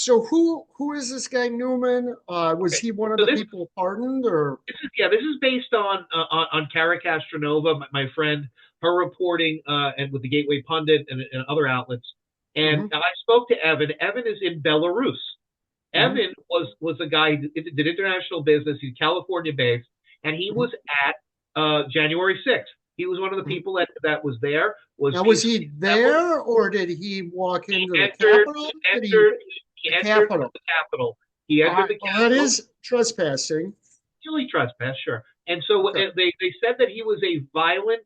So who is this guy Newman? Was Okay. he one of So the people pardoned, or this is based on Cara Castronova, my friend, her reporting and with the Gateway Pundit and other outlets. And Mhm, I spoke to Evan. Evan is in Belarus. mhm, Evan was a guy who did international business. He's California based, and he mhm, was at January 6th. He was one of the mhm. people that was there. Was Now, was peacefully he assembled. there, or did he walk He into the entered. Capitol? He Did he entered. He the entered Capitol? the Capitol. He All entered right. the Well, that Capitol. is trespassing. Silly trespass, sure. And so Okay. they said that he was a violent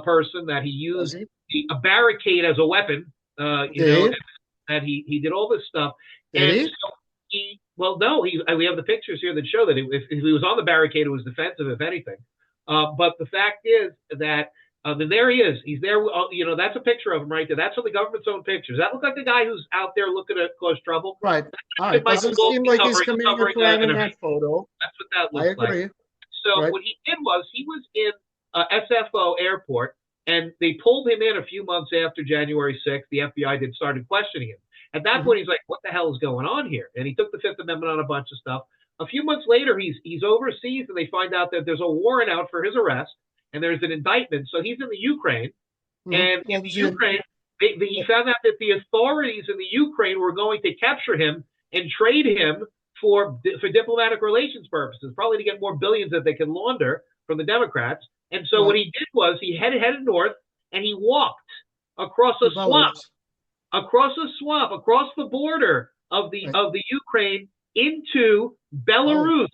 person, that he Was used he? a barricade as a weapon, Did that he did all this stuff. Did And he? so well, no, we have the pictures here that show that if he was on the barricade, it was defensive, if anything. But the fact is that there he is. He's there. That's a picture of him right there. That's from the government's own pictures. That looks like the guy who's out there looking to cause trouble. Right. All That's right. Michael Doesn't seem Goldstein like he's committing a covering crime an in event. that photo. That's what that I looks like. agree. So Right. what he did was he was in SFO airport, and they pulled him in a few months after January 6th. The FBI did started questioning him. At that Mhm. point, he's like, "What the hell is going on here?" And he took the Fifth Amendment on a bunch of stuff. A few months later, he's overseas, and they find out that there's a warrant out for his arrest, and there's an indictment. So he's in the Ukraine, Mhm. and in Well, the Ukraine, he found out that the authorities in the Ukraine were going to capture him and trade him for diplomatic relations purposes, probably to get more billions that they can launder from the Democrats. And so what right. he did was he headed north, and he walked across a To swamp, Belarus. across the border Right. of the Ukraine into Oh, Belarus.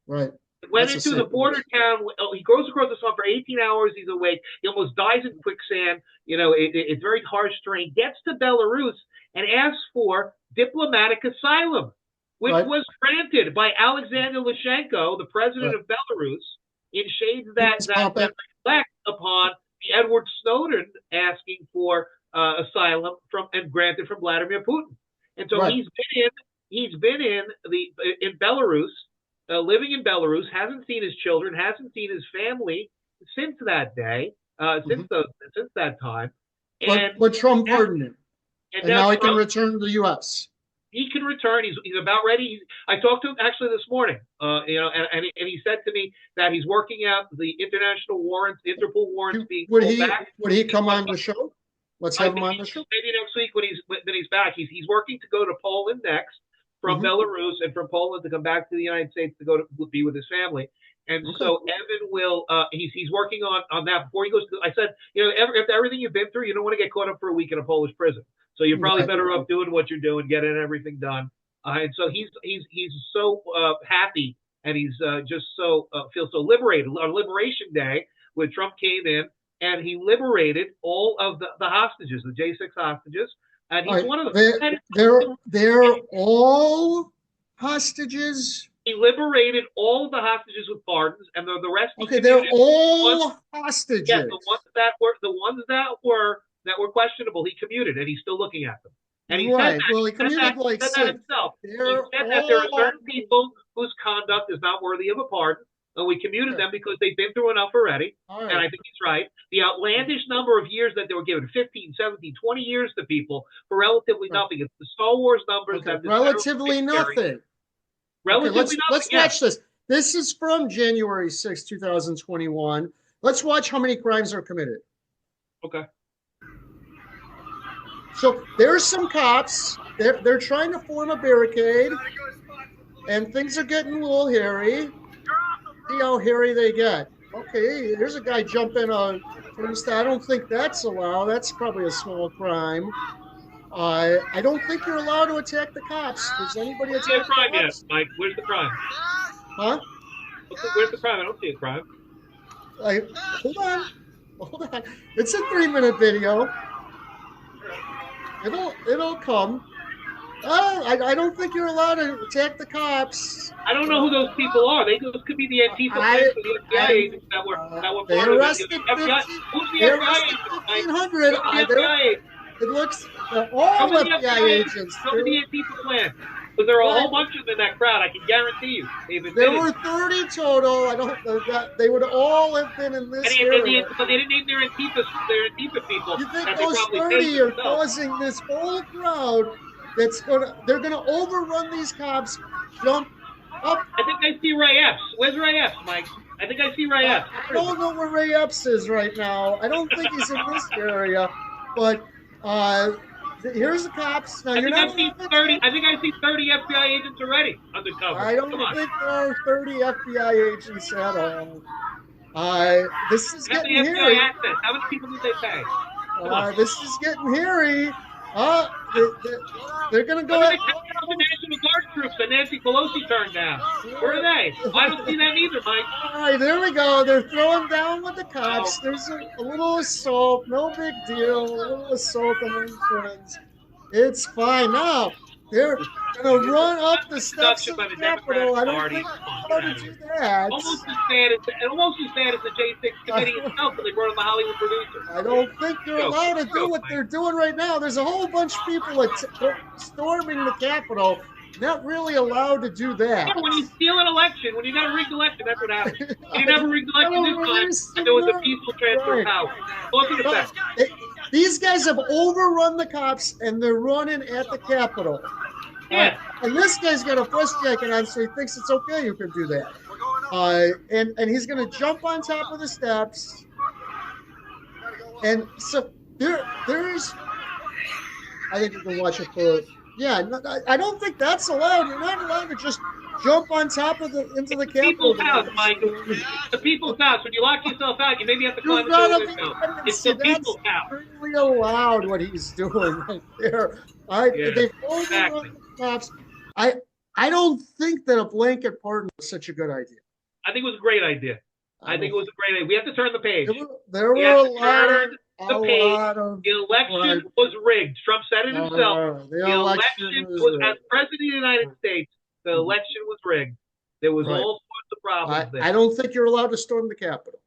right. Went That's a into the safe border place. town. He goes across the swamp for 18 hours. He's awake. He almost dies in quicksand. It's very harsh terrain. Gets to Belarus and asks for diplomatic asylum, which Right. was granted by Alexander Lukashenko, the president Right. of Belarus, in shades He that was that, pumping. that reflect upon the Edward Snowden asking for asylum from and granted from Vladimir Putin. And so Right. he's been in Belarus, living in Belarus, hasn't seen his children, hasn't seen his family since that day, Mhm. since that time, But and Trump now, pardoned him, and and now now he can Trump, return to the U.S. he can return. He's about ready. I talked to him actually this morning, and he said to me that he's working out the international warrants, Interpol warrants being pulled back. Would he He come wants on the show? Let's I have him think on the show. maybe next week when he's back. He's working to go to Poland next from Hmm. Belarus, and from Poland to come back to the United States to go to be with his family. And Okay. so Evan will he's working on that before he goes to. I said, after everything you've been through, you don't want to get caught up for a week in a Polish prison. So you're probably Right. better off doing what you're doing, getting everything done. And so he's so happy, and he's just so feels so liberated. On Liberation Day, when Trump came in and he liberated all of the hostages, the J6 hostages, and All he's right. one of them. They're all hostages. He liberated all of the hostages with pardons, and the rest he Okay, they're commuted. all Yes, the hostages. ones that were questionable, he commuted, and he's still looking at them. And he said Right. that Well, he commuted like said that six. himself. He They're said that there are all certain people whose conduct is not worthy of a pardon, and we commuted okay. them because they've been through enough already. All And right. I think he's right. The outlandish number of years that they were given, 15, 17, 20 years to people for relatively Right. nothing. It's the Star Wars numbers Okay. that the federal Relatively judiciary, nothing. Okay. relatively nothing, Let's yes. watch this. This is from January 6, 2021. Let's watch how many crimes are committed. Okay. So there's some cops. They're trying to form a barricade, and things are getting a little hairy. See how hairy they get. Okay, here's a guy jumping on first. I don't think that's allowed. That's probably a small crime. I don't think you're allowed to attack the cops. Does anybody I don't see a attack the crime yet, cops? Mike. Where's the crime? Huh? Where's the crime? I don't see a crime. Hold on. Hold on. It's a 3-minute video. It'll come. I don't think you're allowed to attack the cops. I don't know who those people are. Those could be the Antifa fans or the FBI agents that were They part of arrested the FBI. 15, Who's the they FBI arrested agent, Mike? 1,500. Who's the FBI agent? It looks Show all me the FBI FBI agents. Show me the Antifa plan. Because there are a Right. whole bunch of them in that crowd. I can guarantee you. They've There admitted. were 30 total. I don't know that they would all have been in this area. But they didn't name their Antifa people. You think That they those probably 30 paid are themselves. causing this whole crowd they're gonna overrun these cops, jump up. I think I see Ray Epps. Where's Ray Epps, Mike? I think I see Ray Epps. I don't know where Ray Epps is right now. I don't think he's in this area, but here's the cops. Now, I think I see 30. I think I see 30 FBI agents already undercover. I don't think there are 30 FBI agents at all. This is getting hairy. How many people did they pay? This is getting hairy. They're going to go ahead. The National Guard troops that Nancy Pelosi turned down. Where are they? I don't see them either, Mike. All right, there we go. They're throwing down with the cops. There's a little assault. No big deal. A little assault among friends. It's fine. Now, they're going to run up the steps of the Capitol. I don't think they're going to do that. Almost as bad as the J6 committee itself when they brought in the Hollywood producer. I don't think they're allowed to do what they're doing right now. There's a whole bunch of people storming the Capitol. Not really allowed to do that. Yeah, when you steal an election, when you got a rigged election, that's what happens. You never rigged election this time, and there was a peaceful transfer of power. Look at the fact. These guys have overrun the cops, and they're running at the Capitol. Yeah. And this guy's got a press jacket on, so he thinks it's okay you can do that. And he's going to jump on top of the steps. And so there's, I think you can watch it for, yeah, I don't think that's allowed. You're not allowed to just jump on top of into the Capitol. People's house, Mike. The people's house. When you lock yourself out, you maybe have to climb the window. It's the people's house. That's really allowed what he's doing right there. They've overrun the cops. I don't think that a blanket pardon is such a good idea. I think it was a great idea. I think it was a great idea. We have to turn the page. There were a lot of the election was rigged. Trump said it himself. The election was, as President of the United States, the election was rigged. There was all sorts of problems there. I don't think you're allowed to storm the Capitol.